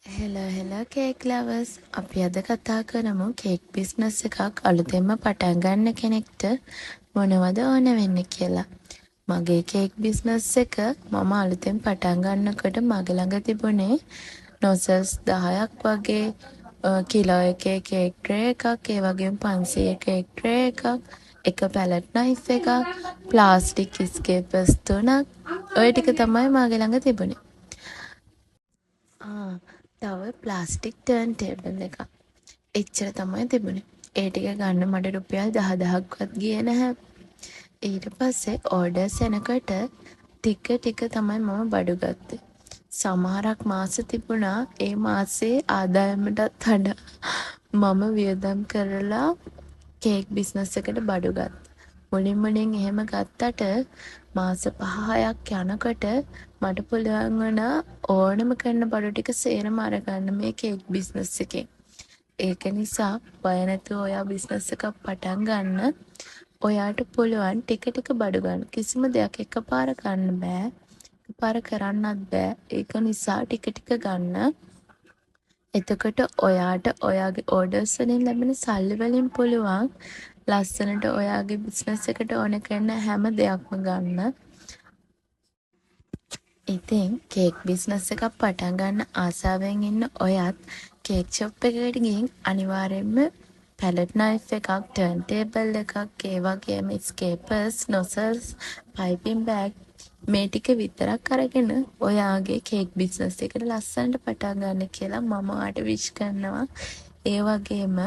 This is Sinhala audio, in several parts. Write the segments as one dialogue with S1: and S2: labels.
S1: හෙලා කේක් ලවර්ස් අපි අද කතා කරමු කේක් බිස්නස් එකක් අලුතෙන්ම පටන් ගන්න කෙනෙක්ට මොනවද ඕන වෙන්නේ කියලා. මගේ කේක් බිස්නස් එක මම අලුතෙන් පටන් ගන්නකොට මගේ ළඟ තිබුණේ නොසල්ස් 10ක් වගේ කිලෝ එකේ කේක් ට්‍රේ එකක්, ඒ වගේම 500 කේක් ට්‍රේ එකක්, එක පැලට් නයිෆ් එකක්, ප්ලාස්ටික් ස්කේපර්ස් 3ක්, ඔය ටික තමයි මගේ ළඟ තිබුණේ. තව ප්ලාස්ටික් ටර්න් ටේබල් එකක්. එච්චර තමයි තිබුණේ. ඒ ටික ගන්න මට රුපියල් 10,000ක්වත් ගියේ නැහැ. ඊට පස්සේ ඕඩර්ස් එනකොට ටික තමයි මම බඩු ගත්තේ. සමහරක් මාස තිබුණා ඒ මාසේ ආදායමටත් වඩා මම වියදම් කරලා කේක් බිස්නස් එකට බඩු ගත්තා. මුලින් එහෙම ගත්තට මාස 5-6ක් යනකොට මට පුළුවන් වුණා ඕනම කරන බඩු ටික සේරම අරගන්න මේ කේක් බිස්නස් එකෙන්. ඒක නිසා බය නැතුව ඔයා බිස්නස් එකක් පටන් ගන්න. ඔයාට පුළුවන් ටික ටික බඩු ගන්න. කිසිම දෙයක් එකපාර ගන්න බෑ. එකපාර කරන්නත් බෑ. ඒක නිසා ටික ටික ගන්න. එතකොට ඔයාට ඔයාගේ ඕඩර්ස් වලින් ලැබෙන සල්ලි වලින් පුළුවන් ලස්සනට ඔයාගේ බිස්නස් එකට ඕන කරන හැම දෙයක්ම ගන්න. ඉතින් කේක් බිස්නස් එකක් පටන් ගන්න ආසාවෙන් ඉන්න ඔයත් කේක් ෂොප් එකකට ගිහින් අනිවාර්යෙන්ම පැලට් නයිෆ් එකක්, ටර්න් ටේබල් එකක්, ඒ වගේම ස්කේපර්ස්, නොසල්ස්, පයිපින් බෑග් මේ ටික විතරක් අරගෙන ඔයාගේ කේක් බිස්නස් එකට ලස්සනට පටන් ගන්න කියලා මම ඔයාට විශ් කරනවා. ඒ වගේම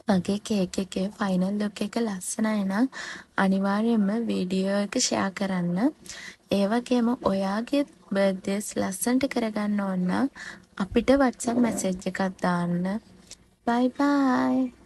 S1: මගේ කේක් එකේ ෆයිනල් ලුක් එක ලස්සනයි නම් අනිවාර්යයෙන්ම වීඩියෝ එක ෂෙයා කරන්න. ඒ වගේම ඔයාගේ බර්ත්ඩේස් ලස්සනට කරගන්න ඕන නම් අපිට WhatsApp මැසේජ් එකක් දාන්න. බයි බයි.